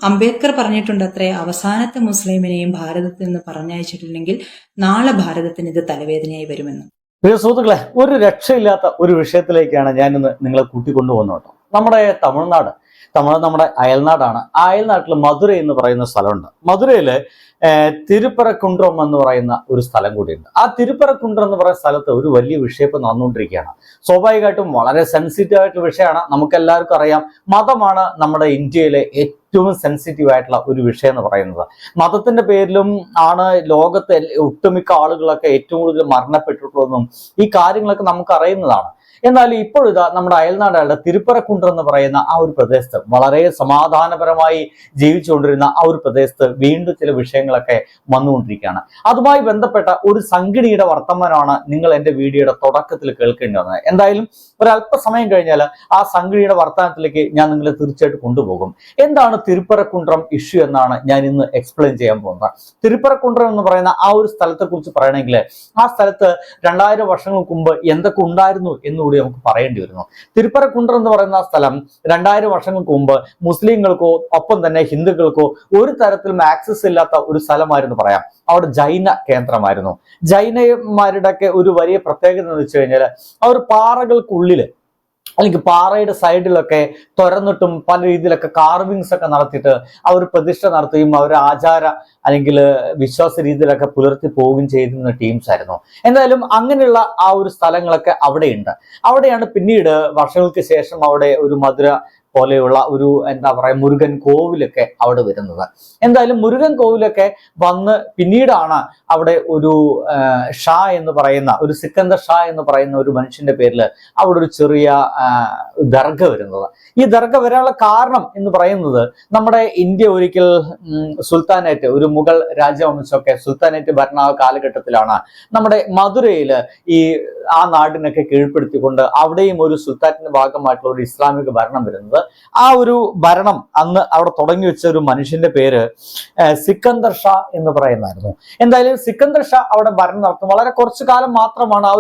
അംബേദ്കർ പറഞ്ഞിട്ടുണ്ട് അത്രേ, അവസാനത്തെ മുസ്ലിമിനെയും ഭാരതത്തിൽ നിന്ന് പറഞ്ഞയച്ചിട്ടില്ലെങ്കിൽ നാളെ ഭാരതത്തിന് ഇത് തലവേദനയായി വരുമെന്ന്. പ്രിയ സുഹൃത്തുക്കളെ, ഒരു രക്ഷയില്ലാത്ത ഒരു വിഷയത്തിലേക്കാണ് ഞാൻ ഇന്ന് നിങ്ങളെ കൂട്ടിക്കൊണ്ടുപോകുന്നത് കേട്ടോ. നമ്മുടെ തമിഴ്നാട് നമ്മുടെ അയൽനാടാണ്. ആ അയൽനാട്ടിൽ മധുര എന്ന് പറയുന്ന സ്ഥലമുണ്ട്. മധുരയില് തിരുപ്പരക്കുണ്ട്രം എന്ന് പറയുന്ന ഒരു സ്ഥലം കൂടിയുണ്ട്. ആ തിരുപ്പരക്കുണ്ട്രം എന്ന് പറയുന്ന സ്ഥലത്ത് ഒരു വലിയ വിഷയം ഇപ്പൊ നടന്നുകൊണ്ടിരിക്കുകയാണ്. സ്വാഭാവികമായിട്ടും വളരെ സെൻസിറ്റീവ് ആയിട്ടുള്ള വിഷയമാണ്. നമുക്ക് എല്ലാവർക്കും അറിയാം, മതമാണ് നമ്മുടെ ഇന്ത്യയിലെ ഏറ്റവും സെൻസിറ്റീവ് ആയിട്ടുള്ള ഒരു വിഷയം എന്ന് പറയുന്നത്. മതത്തിന്റെ പേരിലും ആണ് ലോകത്തെ ഒട്ടുമിക്ക ആളുകളൊക്കെ ഏറ്റവും കൂടുതൽ മരണപ്പെട്ടിട്ടുള്ളതെന്നും ഈ കാര്യങ്ങളൊക്കെ നമുക്ക് അറിയുന്നതാണ്. എന്നാൽ ഇപ്പോഴിതാ നമ്മുടെ അയൽനാടുകളുടെ തിരുപ്പരക്കുണ്ട്രം എന്ന് പറയുന്ന ആ ഒരു പ്രദേശത്ത്, വളരെ സമാധാനപരമായി ജീവിച്ചുകൊണ്ടിരുന്ന ആ ഒരു പ്രദേശത്ത് വീണ്ടും ചില വിഷയങ്ങളൊക്കെ വന്നുകൊണ്ടിരിക്കുകയാണ്. അതുമായി ബന്ധപ്പെട്ട ഒരു സംഘടനയുടെ വർത്തമാനമാണ് നിങ്ങൾ എൻ്റെ വീഡിയോയുടെ തുടക്കത്തിൽ കേൾക്കേണ്ടി വന്നത്. എന്തായാലും ഒരല്പസമയം കഴിഞ്ഞാൽ ആ സംഘടനയുടെ വർത്തമാനത്തിലേക്ക് ഞാൻ നിങ്ങളെ തീർച്ചയായിട്ടും കൊണ്ടുപോകും. എന്താണ് തിരുപ്പരക്കുണ്ട്രം ഇഷ്യൂ എന്നാണ് ഞാൻ ഇന്ന് എക്സ്പ്ലെയിൻ ചെയ്യാൻ പോകുന്നത്. തിരുപ്പരക്കുണ്ട്രം എന്ന് പറയുന്ന ആ ഒരു സ്ഥലത്തെ കുറിച്ച് പറയണമെങ്കിൽ ആ സ്ഥലത്ത് 2000 വർഷങ്ങൾക്ക് മുമ്പ് എന്തൊക്കെ ഉണ്ടായിരുന്നു എന്നുകൂടി നമുക്ക് പറയേണ്ടി വരുന്നു. തിരുപ്പരക്കുണ്ട്രം എന്ന് പറയുന്ന സ്ഥലം 2000 വർഷങ്ങൾക്ക് മുമ്പ് മുസ്ലിങ്ങൾക്കോ ഒപ്പം തന്നെ ഹിന്ദുക്കൾക്കോ ഒരു തരത്തിലും ആക്സസ് ഇല്ലാത്ത ഒരു സ്ഥലമായിരുന്നു പറയാം. അവിടെ ജൈന കേന്ദ്രമായിരുന്നു. ജൈനന്മാരുടെ ഒക്കെ ഒരു വലിയ പ്രത്യേകത എന്ന് വെച്ച് കഴിഞ്ഞാൽ അവർ പാറകൾക്കുള്ളില് അല്ലെങ്കിൽ പാറയുടെ സൈഡിലൊക്കെ തുറന്നിട്ടും പല രീതിയിലൊക്കെ കാർവിങ്സ് ഒക്കെ നടത്തിയിട്ട് അവർ പ്രതിഷ്ഠ നടത്തുകയും അവർ ആചാര അല്ലെങ്കിൽ വിശ്വാസ രീതിയിലൊക്കെ പുലർത്തി പോവുകയും ചെയ്തിരുന്ന ടീംസ് ആയിരുന്നു. എന്തായാലും അങ്ങനെയുള്ള ആ ഒരു സ്ഥലങ്ങളൊക്കെ അവിടെയുണ്ട്. അവിടെയാണ് പിന്നീട് വർഷങ്ങൾക്ക് ശേഷം അവിടെ ഒരു മധുര പോലെയുള്ള ഒരു എന്താ പറയുക മുരുകൻ കോവിലൊക്കെ അവിടെ വരുന്നത്. എന്തായാലും മുരുകൻ കോവിലൊക്കെ വന്ന് പിന്നീടാണ് അവിടെ ഒരു ഷാ എന്ന് പറയുന്ന ഒരു സിക്കന്ദർ ഷാ എന്ന് പറയുന്ന ഒരു മനുഷ്യന്റെ പേരിൽ അവിടെ ഒരു ചെറിയ ദർഗ വരുന്നത്. ഈ ദർഗ വരാനുള്ള കാരണം എന്ന് പറയുന്നത് നമ്മുടെ ഇന്ത്യ ഒരിക്കൽ സുൽത്താനേറ്റ്, ഒരു മുഗൾ രാജവംശമൊക്കെ സുൽത്താനേറ്റ് ഭരണ കാലഘട്ടത്തിലാണ് നമ്മുടെ മധുരയിൽ ആ നാടിനൊക്കെ കീഴ്പ്പെടുത്തിക്കൊണ്ട് അവിടെയും ഒരു സുൽത്താനത്തിന്റെ ഭാഗമായിട്ടുള്ള ഒരു ഇസ്ലാമിക ഭരണം വരുന്നത്. ആ ഒരു ഭരണം അന്ന് അവിടെ തുടങ്ങി വെച്ച ഒരു മനുഷ്യന്റെ പേര് സിക്കന്ദർ ഷാ എന്ന് പറയുന്നതായിരുന്നു. എന്തായാലും സിക്കന്ദർ ഷാ അവിടെ ഭരണം നടത്തും. വളരെ കുറച്ചു കാലം മാത്രമാണ് ആ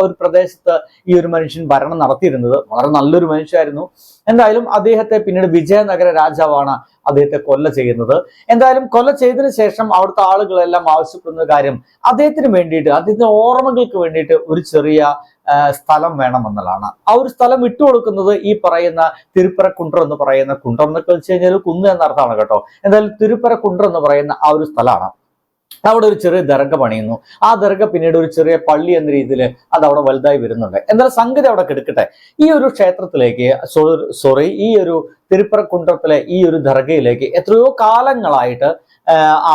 ഒരു പ്രദേശത്ത് ഈ ഒരു മനുഷ്യൻ ഭരണം നടത്തിയിരുന്നത്. വളരെ നല്ലൊരു മനുഷ്യനായിരുന്നു. എന്തായാലും അദ്ദേഹത്തെ പിന്നീട് വിജയനഗര രാജാവാണ് അദ്ദേഹത്തെ കൊല്ല ചെയ്യുന്നത്. എന്തായാലും കൊല്ല ചെയ്തതിനു ശേഷം അവിടുത്തെ ആളുകളെല്ലാം ആവശ്യപ്പെടുന്ന കാര്യം അദ്ദേഹത്തിന് വേണ്ടിയിട്ട്, അദ്ദേഹത്തിന്റെ ഓർമ്മകൾക്ക് വേണ്ടിയിട്ട് ഒരു ചെറിയ സ്ഥലം വേണമെന്നുള്ളതാണ്. ആ ഒരു സ്ഥലം വിട്ടുകൊടുക്കുന്നത് ഈ പറയുന്ന തിരുപ്പരക്കുണ്ട്രം എന്ന് പറയുന്ന, കുണ്ട്രം എന്നൊക്കെ വെച്ച് കഴിഞ്ഞാൽ കുന്ന് എന്നർത്ഥമാണ് കേട്ടോ. എന്തായാലും തിരുപ്പരക്കുണ്ട്രം എന്ന് പറയുന്ന ആ ഒരു സ്ഥലമാണ്. അവിടെ ഒരു ചെറിയ ദർഗ പണിയുന്നു. ആ ദർഗ പിന്നീട് ഒരു ചെറിയ പള്ളി എന്ന രീതിയിൽ അത് അവിടെ വലുതായി വരുന്നുണ്ട്. എന്തായാലും സംഗതി അവിടെ കിടക്കട്ടെ. ഈ ഒരു ക്ഷേത്രത്തിലേക്ക് ഈ ഒരു തിരുപ്പരക്കുണ്ട്രത്തിലെ ഈ ഒരു ദർഗയിലേക്ക് എത്രയോ കാലങ്ങളായിട്ട്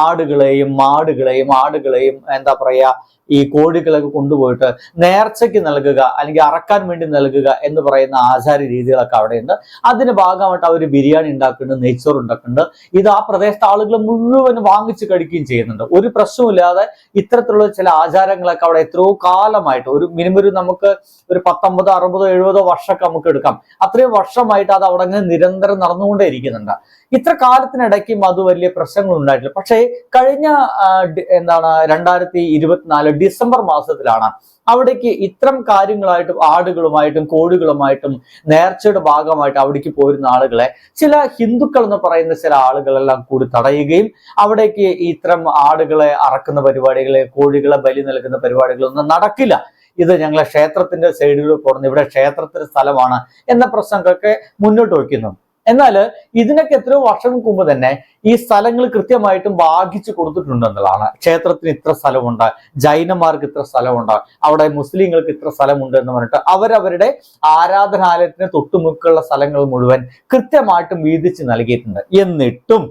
ആടുകളെയും മാടുകളെയും എന്താ പറയാ ഈ കോഴികളൊക്കെ കൊണ്ടുപോയിട്ട് നേർച്ചയ്ക്ക് നൽകുക അല്ലെങ്കിൽ അറക്കാൻ വേണ്ടി നൽകുക എന്ന് പറയുന്ന ആചാര രീതികളൊക്കെ അവിടെയുണ്ട്. അതിന്റെ ഭാഗമായിട്ട് അവർ ബിരിയാണി ഉണ്ടാക്കുന്നുണ്ട്, നെയ്ച്ചോറ് ഉണ്ടാക്കുന്നുണ്ട്. ഇത് ആ പ്രദേശത്തെ ആളുകൾ മുഴുവൻ വാങ്ങിച്ച് കഴിക്കുകയും ചെയ്യുന്നുണ്ട്. ഒരു പ്രശ്നമില്ലാതെ ഇത്തരത്തിലുള്ള ചില ആചാരങ്ങളൊക്കെ അവിടെ എത്രയോ കാലമായിട്ട് ഒരു മിനിമം നമുക്ക് ഒരു 50, 60, 70 വർഷമൊക്കെ നമുക്ക് എടുക്കാം. അത്രയും വർഷമായിട്ട് അത് അവിടെ നിരന്തരം നടന്നുകൊണ്ടേ ഇരിക്കുന്നുണ്ട്. ഇത്ര കാലത്തിനിടയ്ക്കും അത് വലിയ പ്രശ്നങ്ങൾ ഉണ്ടായിട്ടില്ല. പക്ഷേ കഴിഞ്ഞ 2024 ഡിസംബർ മാസത്തിലാണ് അവിടേക്ക് ഇത്തരം കാര്യങ്ങളായിട്ടും ആടുകളുമായിട്ടും കോഴികളുമായിട്ടും നേർച്ചയുടെ ഭാഗമായിട്ട് അവിടേക്ക് പോയിരുന്ന ആളുകളെ ചില ഹിന്ദുക്കൾ എന്ന് പറയുന്ന ചില ആളുകളെല്ലാം കൂടി തടയുകയും അവിടേക്ക് ഇത്തരം ആടുകളെ അറക്കുന്ന പരിപാടികളെ, കോഴികളെ ബലി നൽകുന്ന പരിപാടികളൊന്നും നടക്കില്ല, ഇത് ഞങ്ങളെ ക്ഷേത്രത്തിന്റെ സൈഡിൽ പോകുന്നു, ഇവിടെ ക്ഷേത്രത്തിന്റെ സ്ഥലമാണ് എന്ന പ്രശ്നങ്ങളൊക്കെ മുന്നോട്ട് വയ്ക്കുന്നു. എന്നാൽ ഇതിനൊക്കെ എത്രയോ വർഷങ്ങൾക്ക് മുമ്പ് തന്നെ ഈ സ്ഥലങ്ങൾ കൃത്യമായിട്ടും ഭാഗിച്ചു കൊടുത്തിട്ടുണ്ടെന്നുള്ളതാണ്. ക്ഷേത്രത്തിന് ഇത്ര സ്ഥലമുണ്ട്, ജൈനന്മാർക്ക് ഇത്ര സ്ഥലമുണ്ട്, അവിടെ മുസ്ലിങ്ങൾക്ക് ഇത്ര സ്ഥലമുണ്ട് എന്ന് പറഞ്ഞിട്ട് അവരവരുടെ ആരാധനാലയത്തിന് തൊട്ടുമുക്കുള്ള സ്ഥലങ്ങൾ മുഴുവൻ കൃത്യമായിട്ടും വീതിച്ച് നൽകിയിട്ടുണ്ട്. എന്നിട്ടും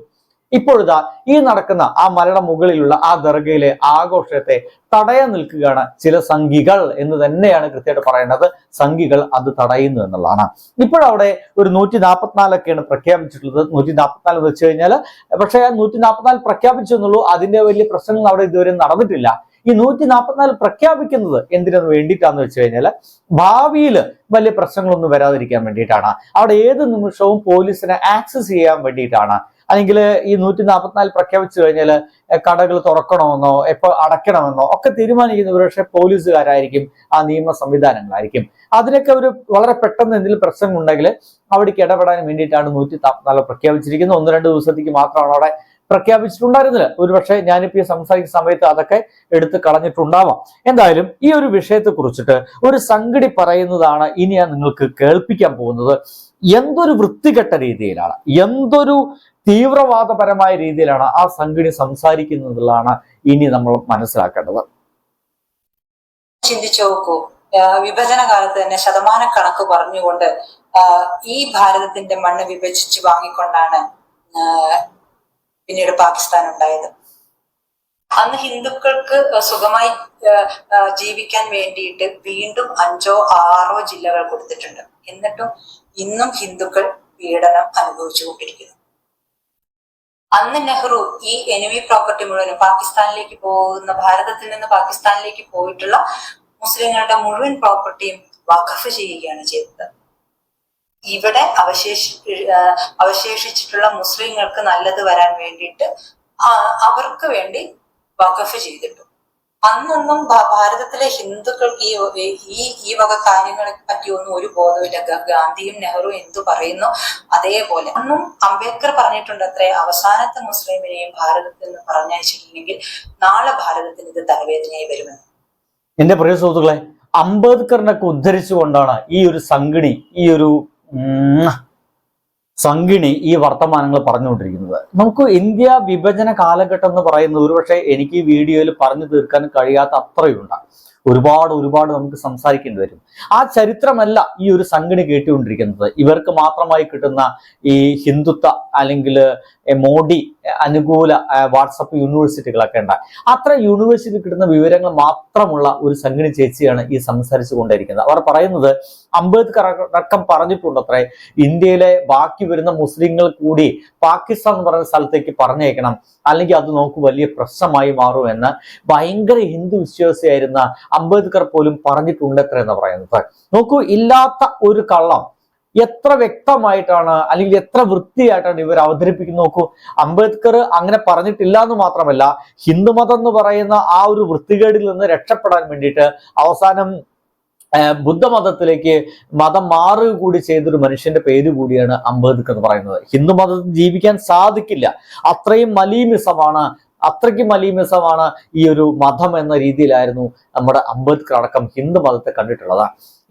ഇപ്പോഴിതാ ഈ നടക്കുന്ന ആ മലയുടെ മുകളിലുള്ള ആ ദർഗയിലെ ആഘോഷത്തെ തടയാൻ നിൽക്കുകയാണ് ചില സംഘികൾ എന്ന് തന്നെയാണ് കൃത്യമായിട്ട് പറയേണ്ടത്. സംഘികൾ അത് തടയുന്നു എന്നുള്ളതാണ്. ഇപ്പോഴവിടെ ഒരു 144 പ്രഖ്യാപിച്ചിട്ടുള്ളത്. 144 എന്ന് വെച്ച് കഴിഞ്ഞാൽ പക്ഷേ 144 പ്രഖ്യാപിച്ചു എന്നുള്ളൂ, അതിന്റെ വലിയ പ്രശ്നങ്ങൾ അവിടെ ഇതുവരെ നടന്നിട്ടില്ല. ഈ 144 പ്രഖ്യാപിക്കുന്നത് എന്തിനു വേണ്ടിയിട്ടാന്ന് വെച്ച് കഴിഞ്ഞാൽ ഭാവിയിൽ വലിയ പ്രശ്നങ്ങളൊന്നും വരാതിരിക്കാൻ വേണ്ടിയിട്ടാണ്. അവിടെ ഏത് നിമിഷവും പോലീസിനെ ആക്സസ് ചെയ്യാൻ വേണ്ടിയിട്ടാണ്. അല്ലെങ്കിൽ ഈ 144 പ്രഖ്യാപിച്ചു കഴിഞ്ഞാൽ കടകൾ തുറക്കണമെന്നോ എപ്പോൾ അടയ്ക്കണമെന്നോ ഒക്കെ തീരുമാനിക്കുന്ന പക്ഷേ പോലീസുകാരായിരിക്കും, ആ നിയമ സംവിധാനങ്ങളായിരിക്കും. അതിനൊക്കെ ഒരു വളരെ പെട്ടെന്ന് എന്തെങ്കിലും പ്രശ്നമുണ്ടെങ്കിൽ അവിടേക്ക് ഇടപെടാൻ വേണ്ടിയിട്ടാണ് 144 പ്രഖ്യാപിച്ചിരിക്കുന്നത്. 1-2 ദിവസത്തേക്ക് മാത്രമാണ് അവിടെ പ്രഖ്യാപിച്ചിട്ടുണ്ടായിരുന്നില്ല. ഒരുപക്ഷെ ഞാനിപ്പോ ഈ സംസാരിക്കുന്ന സമയത്ത് അതൊക്കെ എടുത്ത് കളഞ്ഞിട്ടുണ്ടാവാം. എന്തായാലും ഈ ഒരു വിഷയത്തെ കുറിച്ചിട്ട് ഒരു സംഗതി പറയുന്നതാണ് ഇനി ഞാൻ നിങ്ങൾക്ക് കേൾപ്പിക്കാൻ പോകുന്നത്. എന്തൊരു വൃത്തികെട്ട രീതിയിലാണ്, എന്തൊരു തീവ്രവാദപരമായ രീതിയിലാണ് ആ സംഗതി സംസാരിക്കുന്നതിലാണ് ഇനി നമ്മൾ മനസ്സിലാക്കേണ്ടത്. ചിന്തിച്ചു നോക്കൂ, വിഭജന കാലത്ത് തന്നെ ശതമാന കണക്ക് പറഞ്ഞുകൊണ്ട് ഈ ഭാരതത്തിന്റെ മണ്ണ് വിഭജിച്ച് വാങ്ങിക്കൊണ്ടാണ് പിന്നീട് പാകിസ്ഥാൻ ഉണ്ടായത്. അന്ന് ഹിന്ദുക്കൾക്ക് സുഖമായി ജീവിക്കാൻ വേണ്ടിയിട്ട് വീണ്ടും 5-6 ജില്ലകൾ കൊടുത്തിട്ടുണ്ട്. എന്നിട്ടും ഇന്നും ഹിന്ദുക്കൾ പീഡനം അനുഭവിച്ചുകൊണ്ടിരിക്കുന്നു. അന്ന് നെഹ്റു ഈ എനിമി പ്രോപ്പർട്ടി മുഴുവനും പാകിസ്ഥാനിലേക്ക് പോകുന്ന, ഭാരതത്തിൽ നിന്ന് പാകിസ്ഥാനിലേക്ക് പോയിട്ടുള്ള മുസ്ലിങ്ങളുടെ മുഴുവൻ പ്രോപ്പർട്ടിയും വഖഫ് ചെയ്യുകയാണ് ചെയ്തത്. ഇവിടെ അവശേഷിച്ചിട്ടുള്ള മുസ്ലിങ്ങൾക്ക് നല്ലത് വരാൻ വേണ്ടിയിട്ട് അവർക്ക് വേണ്ടി വഖഫ് ചെയ്തിട്ടു. അന്നൊന്നും ഭാരതത്തിലെ ഹിന്ദുക്കൾക്ക് ഈ വക കാര്യങ്ങളെ പറ്റി ഒന്നും ഒരു ബോധമില്ല. ഗാന്ധിയും നെഹ്റു എന്തു പറയുന്നു അതേപോലെ. അന്നും അംബേദ്കർ പറഞ്ഞിട്ടുണ്ട് അത്രേ, അവസാനത്തെ മുസ്ലിമിനെയും ഭാരതത്തിൽ നിന്ന് പറഞ്ഞയച്ചിട്ടില്ലെങ്കിൽ നാളെ ഭാരതത്തിന് ഇത് തലവേദനയായി വരുമെന്ന്. എന്റെ പ്രിയ സുഹൃത്തുക്കളെ, അംബേദ്കറിനൊക്കെ ഉദ്ധരിച്ചുകൊണ്ടാണ് ഈ ഒരു സംഗിണി ഈ വർത്തമാനങ്ങൾ പറഞ്ഞുകൊണ്ടിരിക്കുന്നത്. നമുക്ക് ഇന്ത്യ വിഭജന കാലഘട്ടം എന്ന് പറയുന്നത് ഒരുപക്ഷെ എനിക്ക് ഈ വീഡിയോയിൽ പറഞ്ഞു തീർക്കാൻ കഴിയാത്ത അത്രയുണ്ട്. ഒരുപാട് നമുക്ക് സംസാരിക്കേണ്ടി വരും. ആ ചരിത്രമല്ല ഈ ഒരു സംഗതി കേട്ടുകൊണ്ടിരിക്കുന്നത്. ഇവർക്ക് മാത്രമായി കിട്ടുന്ന ഈ ഹിന്ദുത്വ അല്ലെങ്കിൽ മോഡി അനുകൂല വാട്സപ്പ് യൂണിവേഴ്സിറ്റികളൊക്കെ ഉണ്ട്. അത്ര യൂണിവേഴ്സിറ്റി കിട്ടുന്ന വിവരങ്ങൾ മാത്രമുള്ള ഒരു സംഗതി ചേച്ചിയാണ് ഈ സംസാരിച്ചു കൊണ്ടിരിക്കുന്നത്. അവർ പറയുന്നത് അംബേദ്കർ അടക്കം പറഞ്ഞിട്ടുണ്ട് അത്രേ, ഇന്ത്യയിലെ ബാക്കി വരുന്ന മുസ്ലിങ്ങൾ കൂടി പാകിസ്ഥാൻ എന്ന് പറയുന്ന സ്ഥലത്തേക്ക് പറഞ്ഞേക്കണം, അല്ലെങ്കിൽ അത് നമുക്ക് വലിയ പ്രശ്നമായി മാറുമെന്ന് ഭയങ്കര ഹിന്ദു വിശ്വാസിയായിരുന്ന അംബേദ്കർ പോലും പറഞ്ഞിട്ടുണ്ട് എത്ര എന്ന് പറയുന്നത്. നോക്കൂ, ഇല്ലാത്ത ഒരു കള്ളം എത്ര വ്യക്തമായിട്ടാണ് അല്ലെങ്കിൽ എത്ര വൃത്തിയായിട്ടാണ് ഇവർ അവതരിപ്പിക്കുന്നത്. നോക്കൂ, അംബേദ്കർ അങ്ങനെ പറഞ്ഞിട്ടില്ല എന്ന് മാത്രമല്ല, ഹിന്ദുമതം എന്ന് പറയുന്ന ആ ഒരു വൃത്തികേടിൽ നിന്ന് രക്ഷപ്പെടാൻ വേണ്ടിയിട്ട് അവസാനം ബുദ്ധമതത്തിലേക്ക് മതം മാറുക കൂടി ചെയ്തൊരു മനുഷ്യന്റെ പേര് കൂടിയാണ് അംബേദ്കർ എന്ന് പറയുന്നത്. ഹിന്ദു മതത്തിൽ ജീവിക്കാൻ സാധിക്കില്ല, അത്രയ്ക്ക് മലീമിസമാണ് ഈ ഒരു മതം എന്ന രീതിയിലായിരുന്നു നമ്മുടെ അംബേദ്കർ അടക്കം ഹിന്ദു മതത്തെ കണ്ടിട്ടുള്ളത്.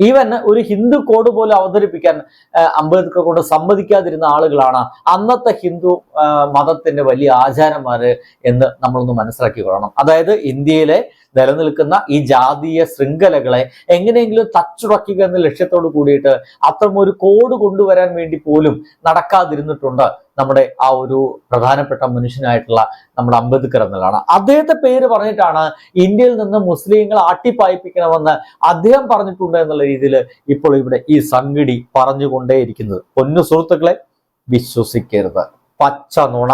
ഈവൻ ഒരു ഹിന്ദു കോഡ് പോലും അവതരിപ്പിക്കാൻ അംബേദ്കർ കൊണ്ട് സമ്മതിക്കാതിരുന്ന ആളുകളാണ് അന്നത്തെ ഹിന്ദു മതത്തിന്റെ വലിയ ആചാരന്മാര് എന്ന് നമ്മളൊന്ന് മനസ്സിലാക്കിക്കൊള്ളണം. അതായത് ഇന്ത്യയിലെ നിലനിൽക്കുന്ന ഈ ജാതീയ ശൃംഖലകളെ എങ്ങനെയെങ്കിലും തച്ചുടക്കുക എന്ന ലക്ഷ്യത്തോട് കൂടിയിട്ട് അത്തരം ഒരു കോഡ് കൊണ്ടുവരാൻ വേണ്ടി പോലും നടക്കാതിരുന്നിട്ടുണ്ട് നമ്മുടെ ആ ഒരു പ്രധാനപ്പെട്ട മനുഷ്യനായിട്ടുള്ള നമ്മുടെ അംബേദ്കർ എന്നുള്ളതാണ്. അദ്ദേഹത്തെ പേര് പറഞ്ഞിട്ടാണ് ഇന്ത്യയിൽ നിന്ന് മുസ്ലിങ്ങൾ ആട്ടിപ്പായിപ്പിക്കണമെന്ന് അദ്ദേഹം പറഞ്ഞിട്ടുണ്ട് എന്നുള്ള രീതിയിൽ ഇപ്പോൾ ഇവിടെ ഈ സംഗതി പറഞ്ഞുകൊണ്ടേയിരിക്കുന്നത്. പൊന്നു സുഹൃത്തുക്കളെ, വിശ്വസിക്കരുത്, പച്ച നുണ.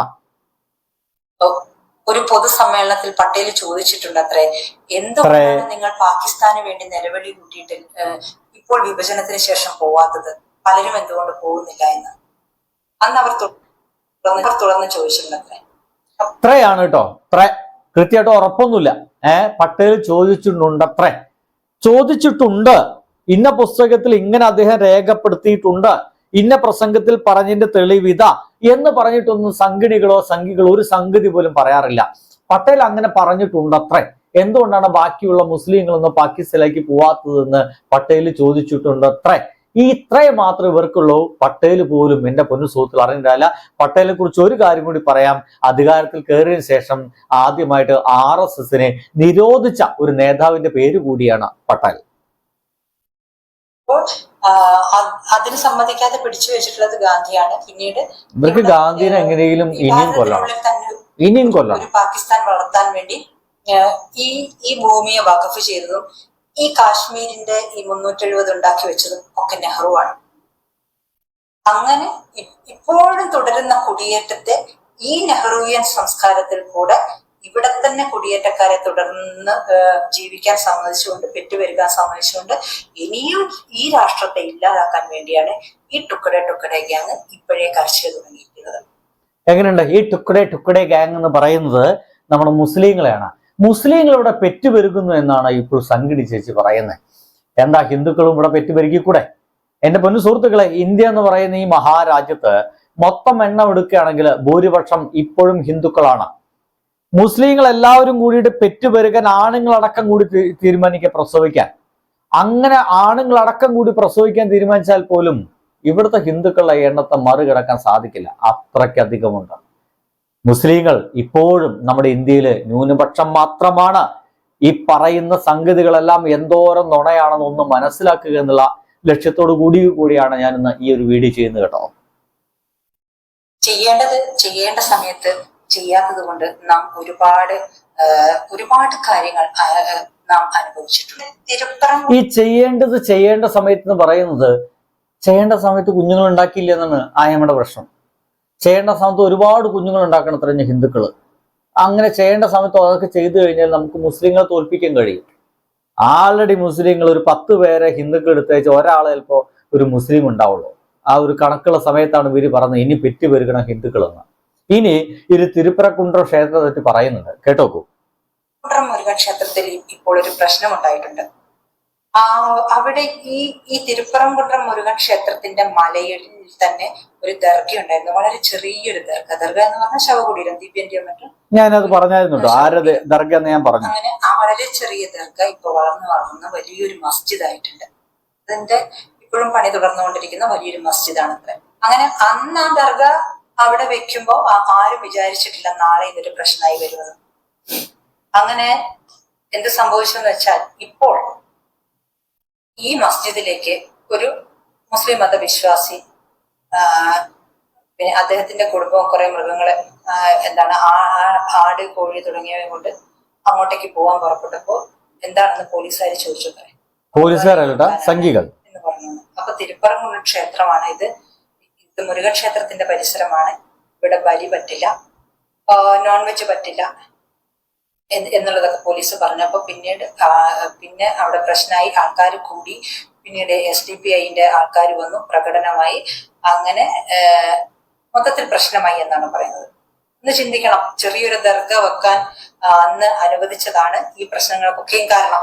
ഒരു പൊതുസമ്മേളനത്തിൽ പട്ടേൽ ചോദിച്ചിട്ടുണ്ട് അത്രേ, എന്തുകൊണ്ടാണ് നിങ്ങൾ പാകിസ്ഥാന് വേണ്ടി നിലവിളി കൂട്ടിയിട്ട് ഇപ്പോൾ വിഭജനത്തിന് ശേഷം പോവാത്തത്, പലരും എന്തുകൊണ്ട് പോകുന്നില്ല എന്ന്. അന്ന് അവർ തുറന്ന് ചോദിച്ചിട്ടുണ്ട് അത്രേ. അത്രയാണ് കേട്ടോ, അത്ര കൃത്യമായിട്ട് ഉറപ്പൊന്നുമില്ല. പട്ടേൽ ചോദിച്ചിട്ടുണ്ട്, ഇന്ന പുസ്തകത്തിൽ ഇങ്ങനെ അദ്ദേഹം രേഖപ്പെടുത്തിയിട്ടുണ്ട്, ഇന്ന പ്രസംഗത്തിൽ പറഞ്ഞതിന്റെ തെളിവിത എന്ന് പറഞ്ഞിട്ടൊന്നും സംഘികളോ ഒരു സംഗതി പോലും പറയാറില്ല. പട്ടേൽ അങ്ങനെ പറഞ്ഞിട്ടുണ്ട് അത്രേ. എന്തുകൊണ്ടാണ് ബാക്കിയുള്ള മുസ്ലിങ്ങളൊന്നും പാകിസ്ഥാനിലേക്ക് പോവാത്തതെന്ന് പട്ടേൽ ചോദിച്ചിട്ടുണ്ട് അത്രേ. ഈ ഇത്രയും മാത്രമേ ഇവർക്കുള്ളൂ. പട്ടേൽ പോലും എന്റെ പൊന്നു സുഹൃത്തുക്കൾ അറിഞ്ഞിട്ടില്ല. പട്ടേലിനെ കുറിച്ച് ഒരു കാര്യം കൂടി പറയാം. അധികാരത്തിൽ കയറിയതിനു ശേഷം ആദ്യമായിട്ട് RSSനെ നിരോധിച്ച ഒരു നേതാവിന്റെ പേര് കൂടിയാണ് പട്ടേൽ. അതിന് സമ്മതിക്കാതെ പിടിച്ചു വെച്ചിട്ടുള്ളത് ഗാന്ധിയാണ്. പിന്നീട് ഇവർക്ക് ഗാന്ധിനെ എങ്ങനെയെങ്കിലും ഇനിയും കൊല്ലണം. പാകിസ്ഥാൻ വളർത്താൻ വേണ്ടി ഈ ഭൂമിയെ വഖഫ് ചെയ്തതും ഈ കാശ്മീരിന്റെ ഈ 370 ഉണ്ടാക്കി വെച്ചതും ഒക്കെ നെഹ്റുവാണ്. അങ്ങനെ ഇപ്പോഴും തുടരുന്ന കുടിയേറ്റത്തെ ഈ നെഹ്റുവിയൻ സംസ്കാരത്തിൽ കൂടെ ഇവിടെ തന്നെ കുടിയേറ്റക്കാരെ തുടർന്ന് ജീവിക്കാൻ സമ്മതിച്ചുകൊണ്ട്, പെറ്റുവരുകാൻ സമ്മതിച്ചുകൊണ്ട് ഇനിയും ഈ രാഷ്ട്രത്തെ ഇല്ലാതാക്കാൻ വേണ്ടിയാണ് ഈ ടുക്കഡെ ഗ്യാങ് ഇപ്പോഴേ കർച്ച തുടങ്ങിയിരിക്കുന്നത്. എങ്ങനെയുണ്ട്? ഈ ടുക്കഡേ ഗാങ് എന്ന് പറയുന്നത് നമ്മുടെ മുസ്ലിങ്ങളെയാണ്. മുസ്ലിങ്ങൾ ഇവിടെ പെറ്റുപെരുകുന്നു എന്നാണ് ഇപ്പോൾ സംഘടി ചേച്ചി പറയുന്നത്. എന്താ ഹിന്ദുക്കളും ഇവിടെ പെറ്റുപെരുകിക്കൂടെ? എന്റെ പൊന്നു സുഹൃത്തുക്കളെ, ഇന്ത്യ എന്ന് പറയുന്ന ഈ മഹാരാജ്യത്ത് മൊത്തം എണ്ണം എടുക്കുകയാണെങ്കിൽ ഭൂരിപക്ഷം ഇപ്പോഴും ഹിന്ദുക്കളാണ്. മുസ്ലിങ്ങൾ എല്ലാവരും കൂടിയിട്ട് പെറ്റുപെരുകാൻ ആണുങ്ങളടക്കം കൂടി തീരുമാനിക്കുക പ്രസവിക്കാൻ. അങ്ങനെ ആണുങ്ങളടക്കം കൂടി പ്രസവിക്കാൻ തീരുമാനിച്ചാൽ പോലും ഇവിടുത്തെ ഹിന്ദുക്കളുടെ എണ്ണത്തെ മറികടക്കാൻ സാധിക്കില്ല. അത്രയ്ക്കധികമുണ്ട്. മുസ്ലിങ്ങൾ ഇപ്പോഴും നമ്മുടെ ഇന്ത്യയിൽ ന്യൂനപക്ഷം മാത്രമാണ്. ഈ പറയുന്ന സംഗതികളെല്ലാം എന്തോരം നുണയാണെന്ന് ഒന്ന് മനസ്സിലാക്കുക എന്നുള്ള ലക്ഷ്യത്തോടു കൂടിയാണ് ഞാൻ ഇന്ന് ഈ ഒരു വീഡിയോ ചെയ്യുന്നത് കേട്ടോ. ചെയ്യേണ്ടത് ചെയ്യേണ്ട സമയത്ത് ചെയ്യാത്തത് കൊണ്ട് നാം ഒരുപാട് കാര്യങ്ങൾ നാം അനുഭവിച്ചിട്ടുണ്ട്. ഈ ചെയ്യേണ്ട സമയത്ത് എന്ന് പറയുന്നത്, ചെയ്യേണ്ട സമയത്ത് കുഞ്ഞുങ്ങൾ ഉണ്ടാക്കിയില്ല എന്നാണ് ആയമ്മയുടെ പ്രശ്നം. ചെയ്യേണ്ട സമയത്ത് ഒരുപാട് കുഞ്ഞുങ്ങൾ ഉണ്ടാക്കണം അത്രയും ഹിന്ദുക്കള്. അങ്ങനെ ചെയ്യേണ്ട സമയത്ത് അതൊക്കെ ചെയ്തു കഴിഞ്ഞാൽ നമുക്ക് മുസ്ലിങ്ങളെ തോൽപ്പിക്കാൻ കഴിയും. ആൾറെഡി മുസ്ലിങ്ങൾ ഒരു 10 പേരെ ഹിന്ദുക്കൾ എടുത്തേച്ച് ഒരാളെ ചിലപ്പോ ഒരു മുസ്ലിം ഉണ്ടാവുള്ളൂ. ആ ഒരു കണക്കുള്ള സമയത്താണ് ഇവര് പറഞ്ഞത് ഇനി പെറ്റുപെരുകണം ഹിന്ദുക്കളെന്ന്. ഇനി ഒരു തിരുപ്പരക്കുണ്ട്രം ക്ഷേത്രത്തെ പറ്റി പറയുന്നുണ്ട്, കേട്ടോക്കൂ. മുരുകൻ ക്ഷേത്രത്തിൽ ഇപ്പോൾ ഒരു പ്രശ്നം ഉണ്ടായിട്ടുണ്ട്. അവിടെ ഈ തിരുപ്പറംകുന്றம் മുരുകൻ ക്ഷേത്രത്തിന്റെ മലയിൽ തന്നെ ഒരു ദർഗ ഉണ്ടായിരുന്നു. വളരെ ചെറിയൊരു ദർഗ എന്ന് പറഞ്ഞാൽ ശവകുടീരം, ദിവ്യന്റെയും മറ്റും ഞാനത് പറഞ്ഞായിരുന്നുണ്ടോ ആരത് ദർഗ എന്ന് ഞാൻ പറഞ്ഞു. അങ്ങനെ ആ വളരെ ചെറിയ ദർഗ ഇപ്പൊ വളർന്ന് വലിയൊരു മസ്ജിദ് ആയിട്ടുണ്ട്. അതിന്റെ ഇപ്പോഴും പണി തുടർന്നുകൊണ്ടിരിക്കുന്ന വലിയൊരു മസ്ജിദാണ് അത്ര. അങ്ങനെ അന്ന് ആ ദർഗ അവിടെ വെക്കുമ്പോ ആരും വിചാരിച്ചിട്ടില്ല നാളെ ഇതൊരു പ്രശ്നമായി വരുമെന്ന്. അങ്ങനെ എന്ത് സംഭവിച്ചെന്ന് വെച്ചാൽ ഇപ്പോൾ ഈ മസ്ജിദിലേക്ക് ഒരു മുസ്ലിം മതവിശ്വാസി പിന്നെ അദ്ദേഹത്തിന്റെ കുടുംബം കുറെ മൃഗങ്ങളെ ആട് കോഴി തുടങ്ങിയവ കൊണ്ട് അങ്ങോട്ടേക്ക് പോകാൻ പുറപ്പെട്ടപ്പോ എന്താണെന്ന് പോലീസുകാർ ചോദിച്ചു. പോലീസുകാരല്ല സംഘികൾ എന്ന് പറഞ്ഞു. അപ്പൊ തിരുപ്പറംകുന്றம் ക്ഷേത്രമാണ് ഇത് മുരുകൻ ക്ഷേത്രത്തിന്റെ പരിസരമാണ്. ഇവിടെ ബലി പറ്റില്ല, നോൺ വെജ് പറ്റില്ല എന്നുള്ളതൊക്കെ പോലീസ് പറഞ്ഞപ്പോ പിന്നെ അവിടെ പ്രശ്നമായി. ആൾക്കാർ കൂടി. പിന്നീട് SDPIന്റെ ആൾക്കാർ വന്നു, പ്രകടനമായി. അങ്ങനെ മൊത്തത്തിൽ പ്രശ്നമായി എന്നാണ് പറയുന്നത്. ഒന്ന് ചിന്തിക്കണം, ചെറിയൊരു ദർഗ വെക്കാൻ അന്ന് അനുവദിച്ചതാണ് ഈ പ്രശ്നങ്ങൾക്കൊക്കെയും കാരണം.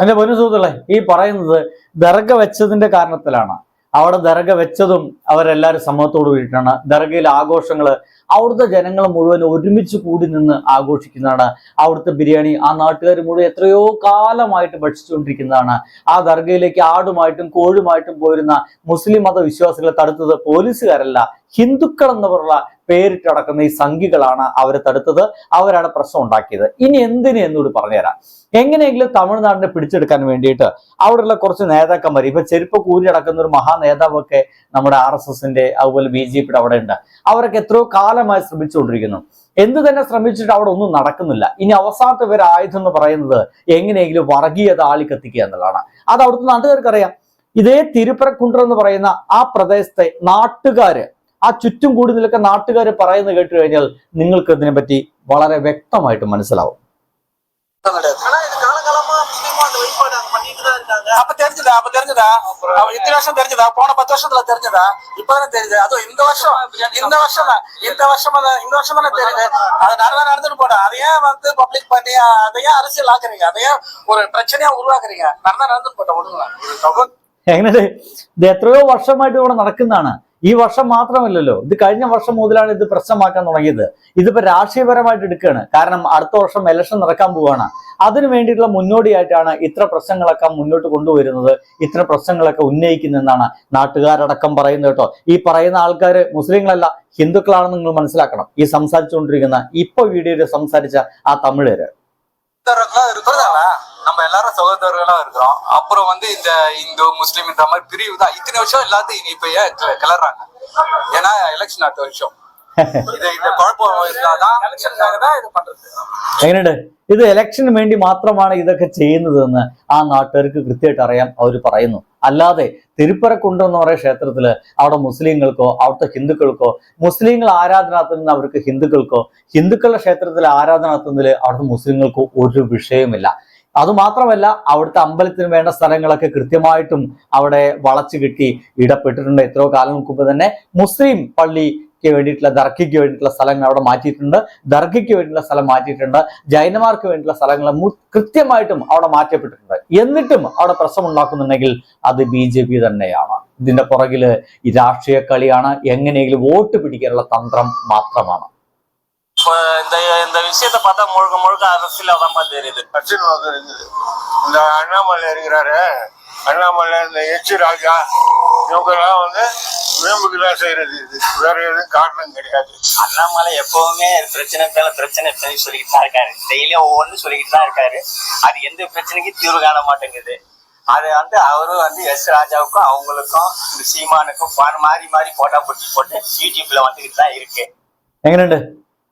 എന്റെ പൊന്നു സുഹൃത്തുക്കളെ, ഈ പറയുന്നത് ദർഗ വെച്ചതിന്റെ കാരണത്തിലാണ്. അവിടെ ദർഗ വെച്ചതും അവരെല്ലാവരും സമൂഹത്തോട് കൂടിയിട്ടാണ്. ദർഗയിലെ ആഘോഷങ്ങള് അവിടുത്തെ ജനങ്ങൾ മുഴുവൻ ഒരുമിച്ച് കൂടി നിന്ന് ആഘോഷിക്കുന്നതാണ്. അവിടുത്തെ ബിരിയാണി ആ നാട്ടുകാർ മുഴുവൻ എത്രയോ കാലമായിട്ട് ഭക്ഷിച്ചുകൊണ്ടിരിക്കുന്നതാണ്. ആ ദർഗയിലേക്ക് ആടുമായിട്ടും കോഴുമായിട്ടും പോയിരുന്ന മുസ്ലിം മത വിശ്വാസികളെ തടുത്തത് പോലീസുകാരല്ല, ഹിന്ദുക്കൾ എന്നുള്ള പേരിട്ടടക്കുന്ന ഈ സംഘികളാണ് അവരെ തടുത്തത്. അവരാണ് പ്രശ്നം ഉണ്ടാക്കിയത്. ഇനി എന്തിന് എന്നോട് പറഞ്ഞുതരാം. എങ്ങനെയെങ്കിലും തമിഴ്നാടിനെ പിടിച്ചെടുക്കാൻ വേണ്ടിയിട്ട് അവിടെയുള്ള കുറച്ച് നേതാക്കന്മാർ, ഇപ്പൊ ചെരുപ്പ് കൂരി അടക്കുന്ന ഒരു മഹാനേതാവൊക്കെ നമ്മുടെ RSSന്റെ അതുപോലെ BJPയുടെ അവിടെ ഉണ്ട്. അവരൊക്കെ എത്രയോ കാലമായി ശ്രമിച്ചുകൊണ്ടിരിക്കുന്നു. എന്ത് തന്നെ ശ്രമിച്ചിട്ട് അവിടെ ഒന്നും നടക്കുന്നില്ല. ഇനി അവസാനത്തെ ഒരു ആയുധം എന്ന് പറയുന്നത് എങ്ങനെയെങ്കിലും വർഗീയത ആളിക്കത്തിക്കുക എന്നുള്ളതാണ്. അത് അവിടുത്തെ നാട്ടുകാർക്കറിയാം. ഇതേ തിരുപ്പരക്കുണ്ട്രം എന്ന് പറയുന്ന ആ പ്രദേശത്തെ നാട്ടുകാര്, ആ ചുറ്റും കൂടി നിൽക്കുന്ന നാട്ടുകാർ പറയുന്നത് കേട്ട് കഴിഞ്ഞാൽ നിങ്ങൾക്ക് ഇതിനെപ്പറ്റി വളരെ വ്യക്തമായിട്ട് മനസ്സിലാവും. அப்ப தெரிஞ்சதா இத்தனை வருஷம் தெரிஞ்சதா? போன 10 வருஷத்துல தெரிஞ்சதா? இப்பதானே தெரியுது. அதுவும் இந்த வருஷம் தானே தெரியுது. அது நடந்துட்டு போட அதையே பப்ளிக் பண்ணி அதையே அரசியல் ஆக்குறீங்க, அதையே ஒரு பிரச்சனையா உருவாக்குறீங்க. நடந்துட்டு போட்ட ஒண்ணுங்களா? എങ്ങനെ ഇത് എത്രയോ വർഷമായിട്ട് ഇവിടെ നടക്കുന്നതാണ്. ഈ വർഷം മാത്രമല്ലല്ലോ, ഇത് കഴിഞ്ഞ വർഷം മുതലാണ് ഇത് പ്രശ്നമാക്കാൻ തുടങ്ങിയത്. ഇതിപ്പോ രാഷ്ട്രീയപരമായിട്ട് എടുക്കുകയാണ്. കാരണം അടുത്ത വർഷം ഇലക്ഷൻ നടക്കാൻ പോവുകയാണ്. അതിനു വേണ്ടിയിട്ടുള്ള മുന്നോടിയായിട്ടാണ് ഇത്ര പ്രശ്നങ്ങളൊക്കെ മുന്നോട്ട് കൊണ്ടുവരുന്നത്, ഇത്ര പ്രശ്നങ്ങളൊക്കെ ഉന്നയിക്കുന്നതെന്നാണ് നാട്ടുകാരടക്കം പറയുന്നത് കേട്ടോ. ഈ പറയുന്ന ആൾക്കാർ മുസ്ലിങ്ങളല്ല, ഹിന്ദുക്കളാണെന്ന് നിങ്ങൾ മനസ്സിലാക്കണം. ഈ സംസാരിച്ചുകൊണ്ടിരിക്കുന്ന ഇപ്പൊ വീഡിയോയിൽ സംസാരിച്ച ആ തമിഴര് நம்ம எல்லாரும் சகோதரர்களா இருக்கிறோம். அப்புறம் இந்த இந்து முஸ்லீம் இந்த மாதிரி பிரிவு தான் இத்தனை வருஷம் எல்லாத்தையும் இப்ப ஏன் கிளறாங்க? ஏன்னா எலெக்ஷன் அடுத்த வருஷம். இந்த குழப்பம் இருந்தாதான் எலெக்ஷனுக்காக தான் இது பண்றது. എങ്ങനെയുണ്ട്? ഇത് ഇലക്ഷന് വേണ്ടി മാത്രമാണ് ഇതൊക്കെ ചെയ്യുന്നതെന്ന് ആ നാട്ടുകാർക്ക് കൃത്യമായിട്ട് അറിയാം. അവർ പറയുന്നു. അല്ലാതെ തിരുപ്പരക്കുണ്ട്രം എന്ന് പറയുന്ന ക്ഷേത്രത്തില് അവിടെ മുസ്ലിങ്ങൾക്കോ അവിടുത്തെ ഹിന്ദുക്കൾക്കോ, മുസ്ലിങ്ങൾ ആരാധന നടത്തുന്ന അവർക്ക് ഹിന്ദുക്കൾക്കോ, ഹിന്ദുക്കളുടെ ക്ഷേത്രത്തിലെ ആരാധന നടത്തുന്നതിൽ അവിടുത്തെ മുസ്ലിങ്ങൾക്കോ ഒരു വിഷയമില്ല. അതുമാത്രമല്ല, അവിടുത്തെ അമ്പലത്തിന് വേണ്ട സ്ഥലങ്ങളൊക്കെ കൃത്യമായിട്ടും അവിടെ വളച്ചു കിട്ടി ഇടപെട്ടിട്ടുണ്ട്. എത്രയോ കാലം മുമ്പ് തന്നെ മുസ്ലിം പള്ളി വേണ്ടിയിട്ടുള്ള ദർഗയ്ക്ക് വേണ്ടിയിട്ടുള്ള സ്ഥലങ്ങൾ അവിടെ മാറ്റിയിട്ടുണ്ട്, ദർഗയ്ക്ക് വേണ്ടിയിട്ടുള്ള സ്ഥലം മാറ്റിയിട്ടുണ്ട്, ജൈനമാർക്ക് വേണ്ടിയിട്ടുള്ള സ്ഥലങ്ങൾ കൃത്യമായിട്ടും അവിടെ മാറ്റപ്പെട്ടിട്ടുണ്ട്. എന്നിട്ടും അവിടെ പ്രശ്നം ഉണ്ടാക്കുന്നുണ്ടെങ്കിൽ അത് BJP തന്നെയാണ്. ഇതിന്റെ പുറകില് ഈ രാഷ്ട്രീയ കളിയാണ്, എങ്ങനെയെങ്കിലും വോട്ട് പിടിക്കാനുള്ള തന്ത്രം മാത്രമാണ്. இந்த விஷயத்த பார்த்தா முழுக்க முழுக்க அரசியல் தான் தெரியுது. அரசியல் இருக்குது. இந்த அண்ணாமலை இருக்கிறாரு, அண்ணாமலை இந்த எச் ராஜா இவங்கெல்லாம் வேம்புக்குதான் செய்யறது. இது வேற எதுவும் காரணம் கிடையாது. அண்ணாமலை எப்பவுமே பிரச்சனை மேல பிரச்சனை சொல்லிக்கிட்டு தான் இருக்காரு. டெய்லியும் ஒவ்வொன்னு சொல்லிக்கிட்டு தான் இருக்காரு. அது எந்த பிரச்சனைக்கு தீர்வு காண மாட்டேங்குது. அது அவரும் எஸ் ராஜாவுக்கும் அவங்களுக்கும் இந்த சீமானுக்கும் மாறி மாறி போட்டா போட்டு யூடியூப்ல வந்துகிட்டு தான் இருக்கு. എങ്ങനെയുണ്ട്?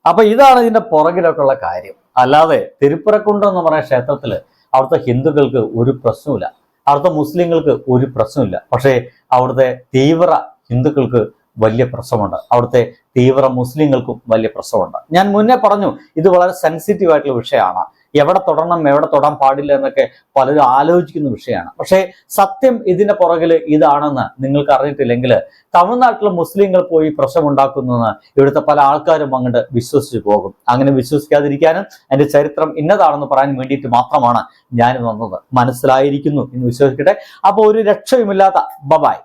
അപ്പൊ ഇതാണ് ഇതിന്റെ പുറകിലൊക്കെ ഉള്ള കാര്യം. അല്ലാതെ തിരുപ്പുറക്കുണ്ട് എന്ന് പറയുന്ന ക്ഷേത്രത്തില് അവിടുത്തെ ഹിന്ദുക്കൾക്ക് ഒരു പ്രശ്നമില്ല, അവിടുത്തെ മുസ്ലിങ്ങൾക്ക് ഒരു പ്രശ്നമില്ല. പക്ഷേ അവിടുത്തെ തീവ്ര ഹിന്ദുക്കൾക്ക് വലിയ പ്രശ്നമുണ്ട്, അവിടുത്തെ തീവ്ര മുസ്ലിങ്ങൾക്കും വലിയ പ്രശ്നമുണ്ട്. ഞാൻ മുന്നേ പറഞ്ഞു, ഇത് വളരെ സെൻസിറ്റീവ് ആയിട്ടുള്ള വിഷയമാണ്. എവിടെ തൊടണം എവിടെ തൊടാൻ പാടില്ല എന്നൊക്കെ പലരും ആലോചിക്കുന്ന വിഷയമാണ്. പക്ഷേ സത്യം ഇതിന്റെ പുറകിൽ ഇതാണെന്ന് നിങ്ങൾക്ക് അറിഞ്ഞിട്ടില്ലെങ്കിൽ തമിഴ്നാട്ടിലെ മുസ്ലിങ്ങൾ പോയി പ്രശ്നമുണ്ടാക്കുന്നെന്ന് ഇവിടുത്തെ പല ആൾക്കാരും അങ്ങോട്ട് വിശ്വസിച്ച് പോകും. അങ്ങനെ വിശ്വസിക്കാതിരിക്കാനും അതിന്റെ ചരിത്രം ഇന്നതാണെന്ന് പറയാൻ വേണ്ടിയിട്ട് മാത്രമാണ് ഞാൻ വന്നത്. മനസ്സിലായിരിക്കുന്നു എന്ന് വിശ്വസിക്കട്ടെ. അപ്പോൾ ഒരു രക്ഷയുമില്ലാത്ത ബബായ്.